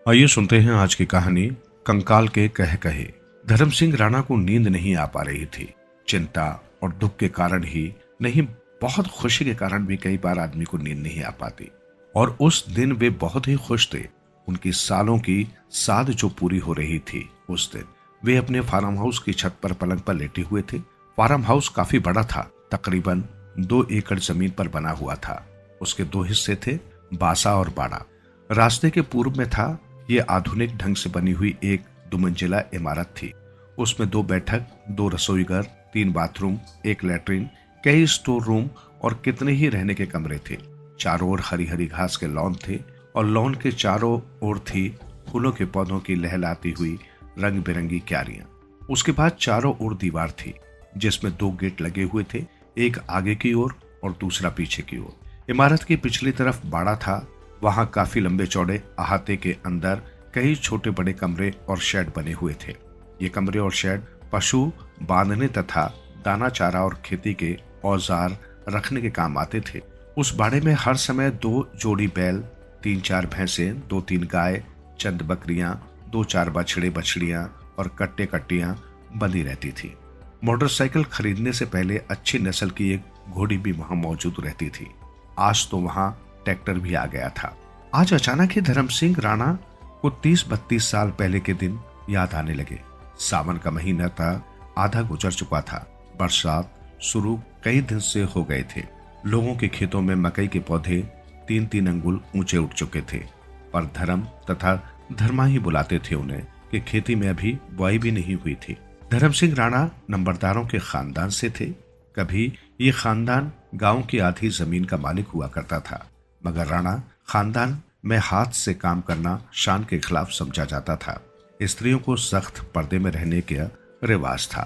आइए सुनते हैं आज की कहानी कंकाल के कह कहे। धर्म सिंह राणा को नींद नहीं आ पा रही थी। चिंता और दुख के कारण ही नहीं, बहुत खुशी के कारण भी कई बार आदमी को नींद नहीं आ पाती। और उस दिन वे बहुत ही खुश थे। उनकी सालों की साध जो पूरी हो रही थी, उस दिन वे अपने फार्म हाउस की छत पर पलंग पर लेटे हुए थे। फार्म हाउस काफी बड़ा था, तकरीबन 2 एकड़ जमीन पर बना हुआ था। उसके 2 हिस्से थे, बासा और बाड़ा। रास्ते के पूर्व में था। ये आधुनिक ढंग से बनी हुई एक 2 मंजिला इमारत थी। उसमें 2 बैठक, 2 रसोईघर, 3 बाथरूम, एक लैट्रिन, कई स्टोर रूम और कितने ही रहने के कमरे थे। चारों ओर हरी हरी घास के लॉन थे और लॉन के चारों ओर थी फूलों के पौधों की लहलाती हुई रंग बिरंगी क्यारियां। उसके बाद चारों ओर दीवार थी, जिसमें 2 गेट लगे हुए थे, एक आगे की ओर और दूसरा पीछे की ओर। इमारत की पिछली तरफ बाड़ा था। वहां काफी लंबे चौड़े अहाते के अंदर कई छोटे बड़े कमरे और शेड बने हुए थे। ये कमरे और शेड पशु बांधने तथा दाना चारा और खेती के औजार रखने के काम आते थे। उस बाड़े में हर समय 2 जोड़ी बैल, 3-4 भैंसें, 2-3 गाय, चंद बकरियां, 2-4 बछड़े बछड़ियां और कट्टे कट्टियां बंधी रहती थी। मोटरसाइकिल खरीदने से पहले अच्छी नस्ल की एक घोड़ी भी वहां मौजूद रहती थी। आज तो वहां ट्रैक्टर भी आ गया था। आज अचानक ही धर्म सिंह राणा को 30-32 साल पहले के दिन याद आने लगे। सावन का महीना था, आधा गुजर चुका था। बरसात शुरू कई दिन से हो गए थे। लोगों के खेतों में मकई के पौधे 3-3 अंगुल ऊंचे उठ चुके थे, पर धर्म तथा धर्मा ही बुलाते थे उन्हें कि खेती में अभी बुआई भी नहीं हुई थी। धर्म सिंह राणा नंबरदारों के खानदान से थे। कभी ये खानदान गांव की आधी जमीन का मालिक हुआ करता था, मगर राणा खानदान में हाथ से काम करना शान के खिलाफ समझा जाता था। स्त्रियों को सख्त पर्दे में रहने का रिवाज था,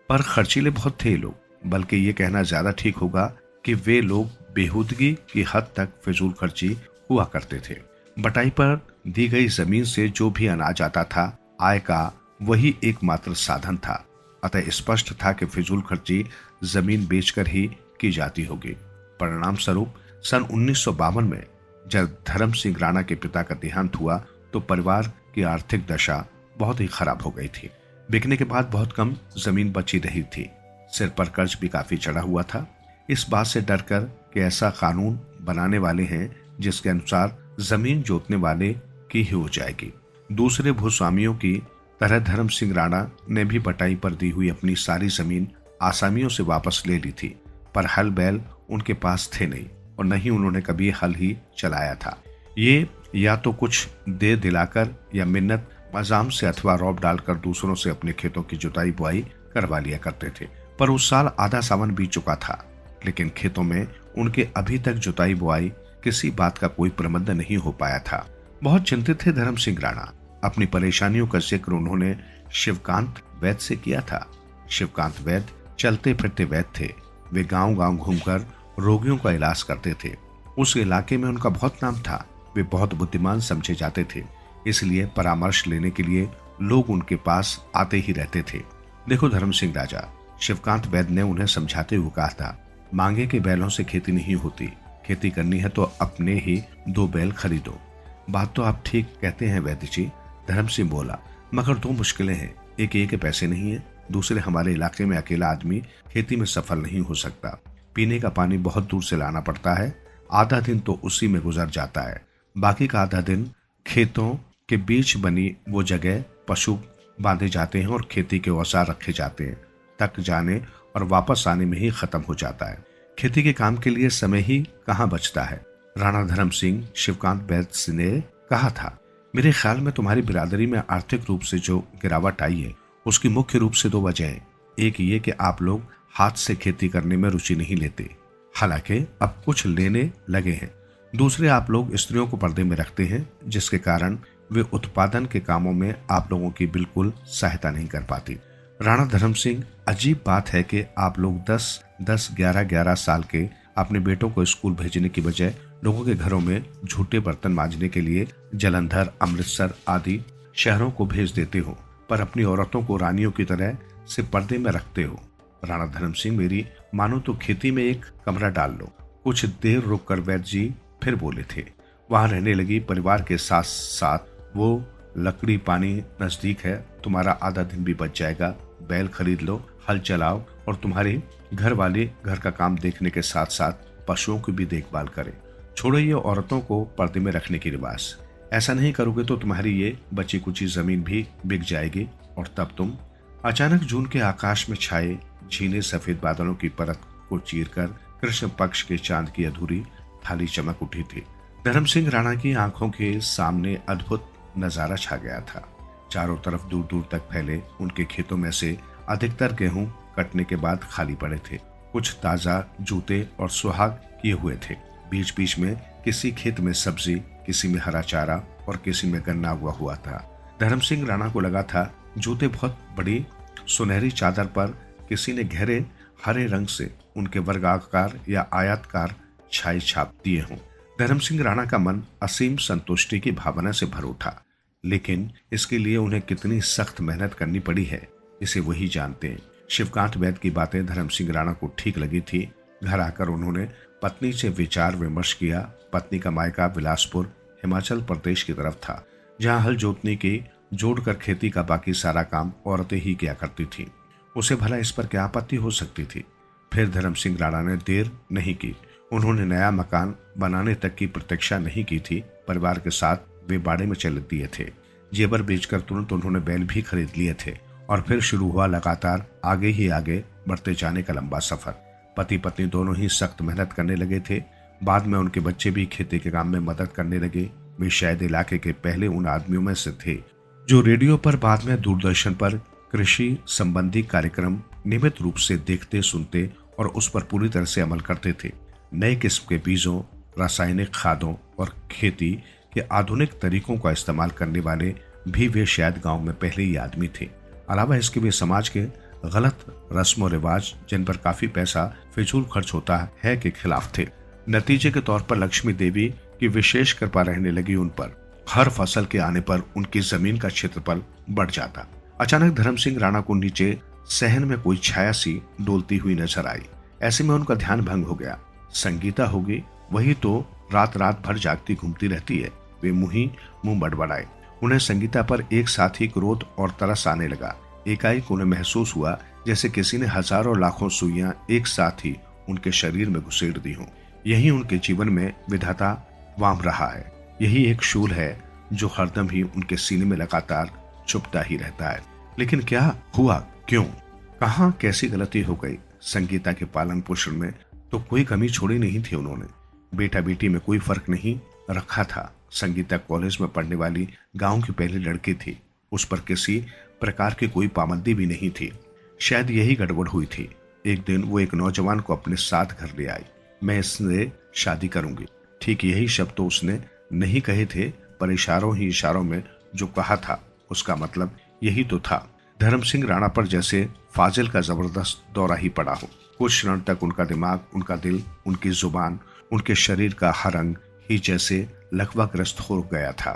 पर खर्चीले बहुत थे लोग। बल्कि ये कहना ज्यादा ठीक होगा कि वे लोग बेहूदगी की हद तक फिजूल खर्ची हुआ करते थे। बटाई पर दी गई जमीन से जो भी अनाज आता था, आय का वही एकमात्र साधन था। अतः स्पष्ट था कि फिजूल खर्ची जमीन बेचकर ही की जाती होगी। परिणाम स्वरूप सन 1952 में जब धर्म सिंह राणा के पिता का देहांत हुआ तो परिवार की आर्थिक दशा बहुत ही खराब हो गई थी। बिकने के बाद बहुत कम जमीन बची रही थी। सिर पर कर्ज भी काफी चढ़ा हुआ था। इस बात से डरकर कि ऐसा कानून बनाने वाले हैं जिसके अनुसार जमीन जोतने वाले की ही हो जाएगी। दूसरे भूस्वामियों की तरह धर्म सिंह राणा ने भी बटाई पर दी हुई अपनी सारी जमीन आसामियों से वापस ले ली थी, पर हल बैल उनके पास थे नहीं और न ही उन्होंने कभी हल ही चलाया था। ये या तो कुछ दे दिलाकर या मिन्नत मजाम से अथवा रौब डालकर दूसरों से अपने खेतों की जुताई बुआई करवा लिया करते थे। पर उस साल आधा सावन बीत चुका था, लेकिन खेतों में उनके अभी तक जुताई बुआई किसी बात का कोई प्रबंध नहीं हो पाया था। बहुत चिंतित थे धर्म सिंह राणा। अपनी परेशानियों का जिक्र उन्होंने शिवकांत वैद्य से किया था। शिवकांत वैद्य चलते फिरते वैद्य थे। वे गांव गांव घूमकर रोगियों का इलाज करते थे। उस इलाके में उनका बहुत नाम था। वे बहुत बुद्धिमान समझे जाते थे, इसलिए परामर्श लेने के लिए लोग उनके पास आते ही रहते थे। देखो धर्म सिंह राजा, शिवकांत वैद्य ने उन्हें समझाते हुए कहा था, मांगे के बैलों से खेती नहीं होती। खेती करनी है तो अपने ही 2 बैल खरीदो। बात तो आप ठीक कहते हैं वैद्य जी, धर्म सिंह बोला, मगर 2 मुश्किलें हैं। एक ये के पैसे नहीं है, दूसरे हमारे इलाके में अकेला आदमी खेती में सफल नहीं हो सकता। पीने का पानी बहुत दूर से लाना पड़ता है। आधा दिन तो उसी में गुजर जाता है, बाकी का आधा दिन खेतों के बीच बनी वो जगह पशु बांधे जाते हैं और खेती के औजार रखे जाते हैं। तक जाने और वापस आने में ही खत्म हो जाता है। खेती के काम के लिए समय ही कहाँ बचता है। राणा धर्म सिंह शिवकांत वैद्य ने कहा था, मेरे ख्याल में तुम्हारी बिरादरी में आर्थिक रूप से जो गिरावट आई है, उसकी मुख्य रूप से 2 वजह है। एक ये कि आप लोग हाथ से खेती करने में रुचि नहीं लेते, हालांकि अब कुछ लेने लगे हैं। दूसरे, आप लोग स्त्रियों को पर्दे में रखते हैं, जिसके कारण वे उत्पादन के कामों में आप लोगों की बिल्कुल सहायता नहीं कर पाती। राणा धर्म सिंह, अजीब बात है कि आप लोग 10-10, 11-11 साल के अपने बेटों को स्कूल भेजने की बजाय लोगों के घरों में झूठे बर्तन मांजने के लिए जलंधर, अमृतसर आदि शहरों को भेज देते हो, पर अपनी औरतों को रानियों की तरह से पर्दे में रखते हो। राणा धर्म सिंह, मेरी मानो तो खेती में एक कमरा डाल लो। कुछ देर रुक कर वैद्य जी फिर बोले थे, वहां रहने लगी परिवार के साथ साथ वो लकड़ी पानी नजदीक है, तुम्हारा आधा दिन भी बच जाएगा। बैल खरीद लो, हल चलाओ और तुम्हारे घर वाले घर का काम देखने के साथ साथ पशुओं की भी देखभाल करें। छोड़ो ये औरतों को पर्दे में रखने की रिवाज। ऐसा नहीं करोगे तो तुम्हारी ये बची कुची जमीन भी बिक जाएगी और तब तुम। अचानक जून के आकाश में छाए झीले सफेद बादलों की परत को चीरकर कृष्ण पक्ष के चांद की अधूरी थाली चमक उठी थी। धर्म सिंह राणा की आंखों के सामने अद्भुत नजारा छा गया था। चारों तरफ दूर दूर तक फैले उनके खेतों में से अधिकतर गेहूं कटने के बाद खाली पड़े थे। कुछ ताजा जूते और सुहाग किए हुए थे। बीच बीच में किसी खेत में सब्जी, किसी में हरा चारा और किसी में गन्ना उगा हुआ था। धर्म सिंह राणा को लगा था जूते बहुत बड़ी सुनहरी चादर पर किसी ने गहरे हरे रंग से उनके वर्गाकार या आयताकार छाई छाप दिए हों। धर्म सिंह राणा का मन असीम संतुष्टि की भावना से भर उठा, लेकिन इसके लिए उन्हें कितनी सख्त मेहनत करनी पड़ी है इसे वही जानते हैं। शिवकांत वैद्य की बातें धर्म सिंह राणा को ठीक लगी थी। घर आकर उन्होंने पत्नी से विचार विमर्श किया। पत्नी का मायका बिलासपुर हिमाचल प्रदेश की तरफ था, जहां हल जोतने की जोड़कर खेती का बाकी सारा काम औरतें ही किया करती थी। उसे भला इस पर क्या आपत्ति हो सकती थी। फिर धर्म सिंह राणा ने देर नहीं की। उन्होंने नया मकान बनाने तक की प्रतीक्षा नहीं की थी। परिवार के साथ वे बाड़े में चल दिए थे। जेवर बेचकर तुरंत उन्होंने बैल भी खरीद लिए थे और फिर शुरू हुआ लगातार आगे ही आगे बढ़ते जाने का लंबा सफर। पति पत्नी दोनों ही सख्त मेहनत करने लगे थे। बाद में उनके बच्चे भी खेती के काम में मदद करने लगे। वे शायद इलाके के पहले उन आदमियों में से थे जो रेडियो पर, बाद में दूरदर्शन पर कृषि संबंधी कार्यक्रम नियमित रूप से देखते, सुनते और उस पर पूरी तरह से अमल करते थे। नए किस्म के बीजों, रासायनिक खादों और खेती के आधुनिक तरीकों का इस्तेमाल करने वाले भी वे शायद गांव में पहले ही आदमी थे। अलावा इसके वे समाज के गलत रस्म और रिवाज, जिन पर काफी पैसा फिजूल खर्च होता है, के खिलाफ थे। नतीजे के तौर पर लक्ष्मी देवी की विशेष कृपा रहने लगी उन पर। हर फसल के आने पर उनकी जमीन का क्षेत्रफल बढ़ जाता। अचानक धर्म सिंह राणा को नीचे सहन में कोई छाया सी डोलती हुई नजर आई। ऐसे में उनका ध्यान भंग हो गया। संगीता होगी, वही तो रात रात भर जागती घूमती रहती है। वे मुंह बड़बड़ाए। उन्हें संगीता पर एक साथ ही क्रोध और तरस आने लगा। एकाएक उन्हें महसूस हुआ जैसे किसी ने हजारों लाखों सुइयां एक साथ ही उनके शरीर में घुसेड़ दी हों। यही उनके जीवन में विधाता वाम रहा है। यही एक शूल है जो हरदम ही उनके सीने में लगातार चुभता ही रहता है। लेकिन क्या हुआ, क्यों, कहां, कैसी गलती हो गई? संगीता के पालन पोषण में तो कोई कमी छोड़ी नहीं थी उन्होंने। बेटा बेटी में कोई फर्क नहीं रखा था। संगीता कॉलेज में पढ़ने वाली गांव की पहली लड़की थी। उस पर किसी प्रकार की कोई पाबंदी भी नहीं थी। शायद यही गड़बड़ हुई थी। एक दिन वो एक नौजवान को अपने साथ घर ले आई। मैं इससे शादी करूंगी। ठीक यही शब्द तो उसने नहीं कहे थे, पर इशारों ही इशारों में जो कहा था उसका मतलब यही तो था। धर्म सिंह राणा पर जैसे फाजिल का जबरदस्त दौरा ही पड़ा हो। कुछ क्षण तक उनका दिमाग, उनका दिल, उनकी जुबान, उनके शरीर का हर अंग ही जैसे लकवाग्रस्त हो गया था।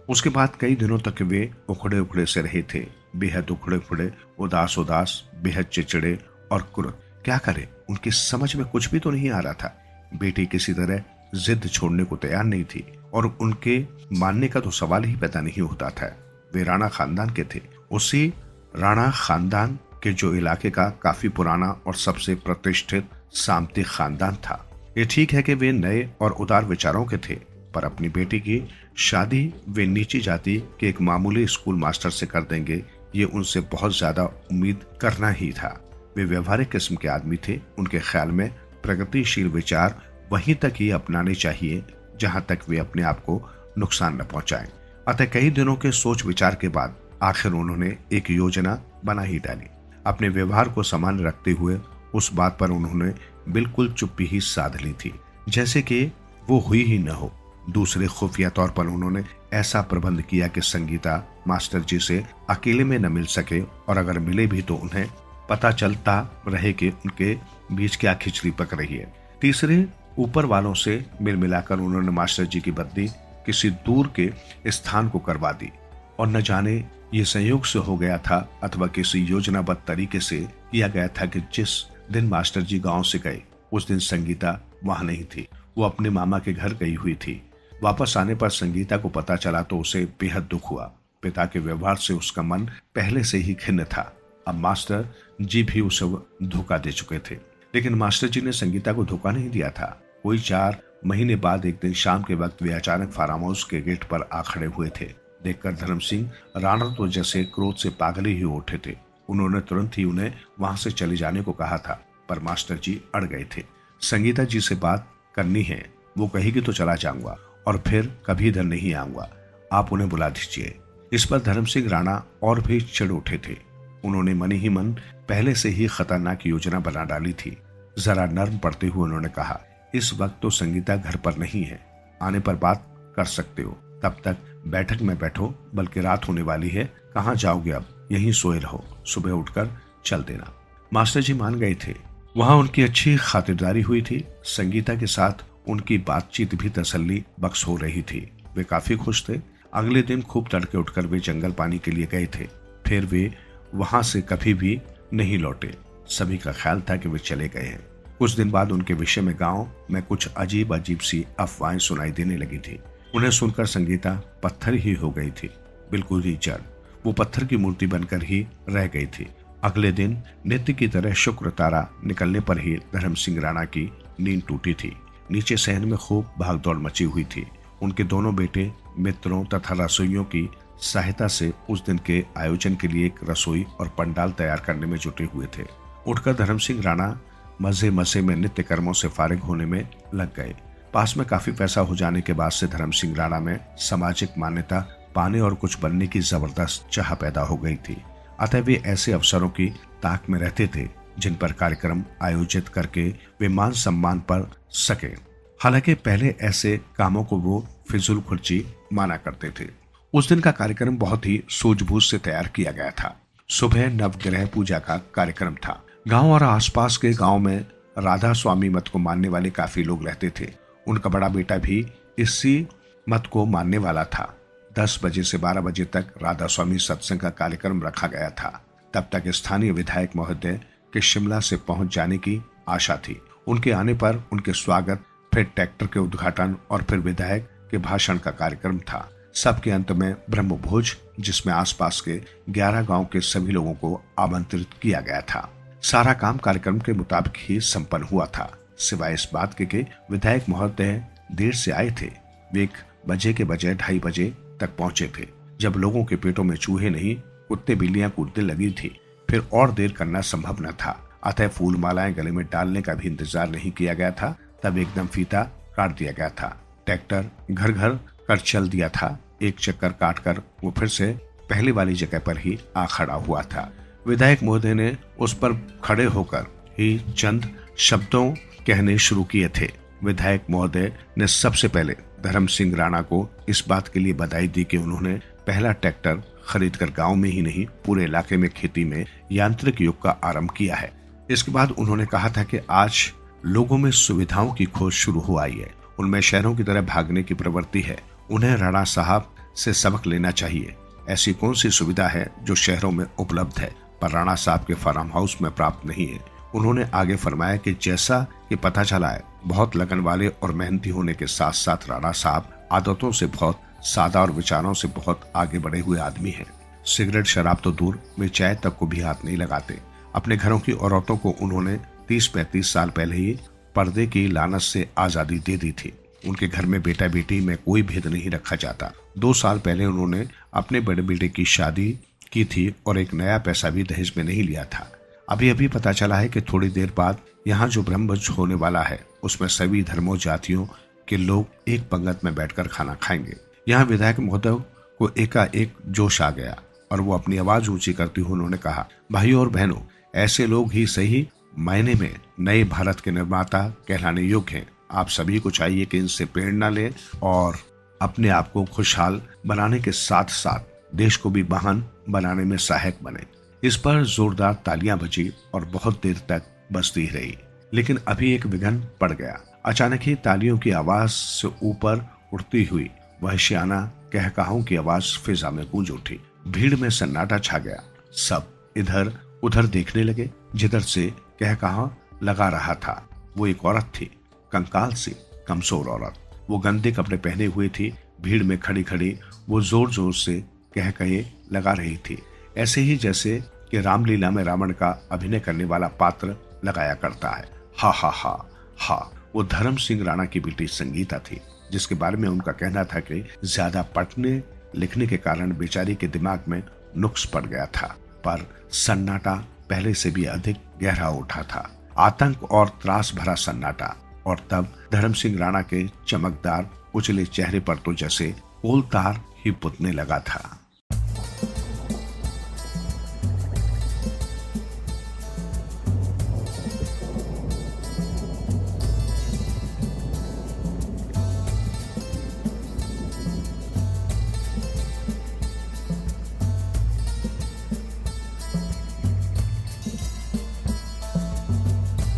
उसके बाद कई दिनों तक वे उखड़े उखड़े से रहे थे। बेहद उखड़े उखड़े, उदास उदास, बेहद चिड़चिड़े और कुरुत। क्या करे, उनकी समझ में कुछ भी तो नहीं आ रहा था। बेटी किसी तरह जिद छोड़ने को तैयार नहीं थी और उनके मानने का तो सवाल ही पैदा नहीं होता था। वे राणा खानदान के थे, उसी राणा खानदान के जो इलाके का काफी पुराना और सबसे प्रतिष्ठित सामंती खानदान था। ये ठीक है कि वे नए और उदार विचारों के थे, पर अपनी बेटी की शादी वे नीची जाति के एक मामूली स्कूल मास्टर से कर देंगे, ये उनसे बहुत ज्यादा उम्मीद करना ही था। वे व्यवहारिक किस्म के आदमी थे। उनके ख्याल में प्रगतिशील विचार वहीं तक ही अपनाने चाहिए जहां तक वे अपने आप को नुकसान न पहुंचाएं। अतः कई दिनों के सोच विचार के बाद आखिर उन्होंने एक योजना बना ही डाली। अपने व्यवहार को सामान्य रखते हुए उस बात पर उन्होंने बिल्कुल चुप्पी ही साध ली थी, जैसे कि वो हुई ही न हो। दूसरे खुफिया तौर पर उन्होंने ऐसा प्रबंध किया कि संगीता मास्टर जी से अकेले में न मिल सके, और अगर मिले भी तो उन्हें पता चलता रहे कि उनके बीच क्या खिचड़ी पक रही है। तीसरे ऊपर वालों से मिल मिलाकर उन्होंने मास्टर जी की बदली किसी दूर के स्थान को करवा दी, और न जाने ये संयोग से हो गया था अथवा किसी योजनाबद्ध तरीके से किया गया था कि जिस दिन मास्टर जी गांव से गए उस दिन संगीता वहां नहीं थी। वो अपने मामा के घर गई हुई थी। वापस आने पर संगीता को पता चला तो उसे बेहद दुख हुआ। पिता के व्यवहार से उसका मन पहले से ही खिन्न था। अब मास्टर जी भी उसे धोखा दे चुके थे, लेकिन मास्टर जी ने संगीता को धोखा नहीं दिया था। कोई 4 महीने बाद एक दिन शाम के वक्त वे अचानक फार्म हाउस के गेट पर आ खड़े हुए थे। देखकर धर्म सिंह राणा तो जैसे क्रोध से पागल ही हो उठे थे। उन्होंने तुरंत ही उन्हें वहां से चले जाने को कहा था, पर मास्टर जी अड़ गए थे। संगीता जी से बात करनी है, वो कहेगी तो चला जाऊंगा और फिर कभी इधर नहीं आऊंगा, आप उन्हें बुला दीजिए। इस पर धर्म सिंह राणा और भी चिढ़ उठे थे। उन्होंने मन ही मन पहले से ही खतरनाक योजना बना डाली थी। जरा नर्म पड़ते हुए उन्होंने कहा, इस वक्त तो संगीता घर पर नहीं है, आने पर बात कर सकते हो, तब तक बैठक में बैठो, बल्कि रात होने वाली है, कहाँ जाओगे अब, यहीं सोए रहो, सुबह उठकर चल देना। मास्टर जी मान गए थे। वहां उनकी अच्छी खातिरदारी हुई थी। संगीता के साथ उनकी बातचीत भी तसल्ली बख्श हो रही थी। वे काफी खुश थे। अगले दिन खूब तड़के उठकर वे जंगल पानी के लिए गए थे। फिर वे वहां से कभी भी नहीं लौटे। सभी का ख्याल था कि वे चले गए हैं। कुछ दिन बाद उनके विषय में गांव में कुछ अजीब अजीब सी अफवाहें सुनाई देने लगी थी। उन्हें सुनकर संगीता पत्थर ही हो गई थी, बिल्कुल ही जड़। वो पत्थर की मूर्ति बनकर ही रह गई थी। अगले दिन नित्य की तरह शुक्र तारा निकलने पर ही धर्म सिंह राणा की नींद टूटी थी। नीचे शहर में खूब भागदौड़ मची हुई थी। उनके दोनों बेटे मित्रों तथा रसोइयों की सहायता से उस दिन के आयोजन के लिए एक रसोई और पंडाल तैयार करने में जुटे हुए थे। उठकर धर्म सिंह राणा मजे मजे में नित्य कर्मों से फारिग होने में लग गए। पास में काफी पैसा हो जाने के बाद से धर्म सिंह राणा में सामाजिक मान्यता पाने और कुछ बनने की जबरदस्त चाह पैदा हो गई थी। अतः वे ऐसे अवसरों की ताक में रहते थे जिन पर कार्यक्रम आयोजित करके वे मान सम्मान पर सके। हालांकि पहले ऐसे कामों को वो फिजूल खर्ची माना करते थे। उस दिन का कार्यक्रम बहुत ही सूझबूझ से तैयार किया गया था। सुबह नवग्रह पूजा का कार्यक्रम था। गांव और आसपास के गांव में राधा स्वामी मत को मानने वाले काफी लोग रहते थे। उनका बड़ा बेटा भी इसी मत को मानने वाला था। 10 बजे से 12 बजे तक राधा स्वामी सत्संग का कार्यक्रम रखा गया था। तब तक स्थानीय विधायक महोदय के शिमला से पहुंच जाने की आशा थी। उनके आने पर उनके स्वागत, फिर ट्रैक्टर के उद्घाटन और फिर विधायक के भाषण का कार्यक्रम था। सबके अंत में ब्रह्म भोज, जिसमें आसपास के 11 गांव के सभी लोगों को आमंत्रित किया गया था। सारा काम कार्यक्रम के मुताबिक ही संपन्न हुआ था, सिवाय इस बात के विधायक महोदय देर से आए थे। वे 1 बजे के बजाय 2:30 बजे तक पहुंचे थे, जब लोगों के पेटों में चूहे नहीं कुत्ते बिल्लियां कूदने लगी थी। फिर और देर करना संभव न था, अतः फूल मालाएं गले में डालने का भी इंतजार नहीं किया गया था। तब एकदम फीता काट दिया गया था। ट्रैक्टर घर घर कर चल दिया था। एक चक्कर काटकर वो फिर से पहले वाली जगह पर ही आ खड़ा हुआ था। विधायक महोदय ने उस पर खड़े होकर ही चंद शब्दों कहने शुरू किए थे। विधायक महोदय ने सबसे पहले धर्म सिंह राणा को इस बात के लिए बधाई दी कि उन्होंने पहला ट्रैक्टर खरीदकर गांव में ही नहीं पूरे इलाके में खेती में यांत्रिक युग का आरंभ किया है। इसके बाद उन्होंने कहा था कि आज लोगों में सुविधाओं की खोज शुरू हो आई है। उनमें शहरों की तरह भागने की प्रवृत्ति है। उन्हें राणा साहब से सबक लेना चाहिए। ऐसी कौन सी सुविधा है जो शहरों में उपलब्ध है पर राणा साहब के फार्म हाउस में प्राप्त नहीं है। उन्होंने आगे फरमाया कि जैसा कि पता चला है, बहुत लगन वाले और मेहनती होने के साथ साथ राणा साहब आदतों से बहुत सादा और विचारों से बहुत आगे बढ़े हुए आदमी हैं। सिगरेट शराब तो दूर, वे चाय तक को भी हाथ नहीं लगाते। अपने घरों की औरतों को उन्होंने 30-35 साल पहले ही पर्दे की लानत से आजादी दे दी थी। उनके घर में बेटा बेटी में कोई भेद नहीं रखा जाता। 2 साल पहले उन्होंने अपने बड़े बेटे की शादी की थी और एक नया पैसा भी दहेज में नहीं लिया था। अभी अभी पता चला है कि थोड़ी देर बाद यहाँ जो ब्रह्मभोज होने वाला है उसमें सभी धर्मों जातियों के लोग एक पंगत में बैठकर खाना खाएंगे। यहाँ विधायक महोदय को एकाएक जोश आ गया और वो अपनी आवाज ऊंची करते हुए उन्होंने कहा, भाइयों और बहनों, ऐसे लोग ही सही मायने में नए भारत के निर्माता कहलाने योग्य हैं। आप सभी को चाहिए कि इनसे प्रेरणा लें और अपने आप को खुशहाल बनाने के साथ साथ देश को भी महान बनाने में सहायक बने। इस पर जोरदार तालियां बजी और बहुत देर तक बजती रही। लेकिन अभी एक विघ्न पड़ गया। अचानक ही तालियों की आवाज से ऊपर उठती हुई वहशियाना कहकहाओं की आवाज फिजा में गूंज उठी। भीड़ में सन्नाटा छा गया। सब इधर उधर देखने लगे। जिधर से कहकहा लगा रहा था वो एक औरत थी, कंकाल सी कमजोर औरत। वो गंदे कपड़े पहने हुए थी। भीड़ में खड़ी खड़ी वो जोर जोर से कह कहे लगा रही थी, ऐसे ही जैसे कि रामलीला में रावण का अभिनय करने वाला पात्र लगाया करता है। हा हा हा हा। वो धर्म सिंह राणा की बेटी संगीता थी, जिसके बारे में उनका कहना था कि ज्यादा पढ़ने लिखने के कारण बेचारी के दिमाग में नुक्स पड़ गया था। पर सन्नाटा पहले से भी अधिक गहरा उठा था, आतंक और त्रास भरा सन्नाटा। और तब धर्म सिंह राणा के चमकदार उजले चेहरे पर तो जैसे कोलतार ही पुतने लगा था।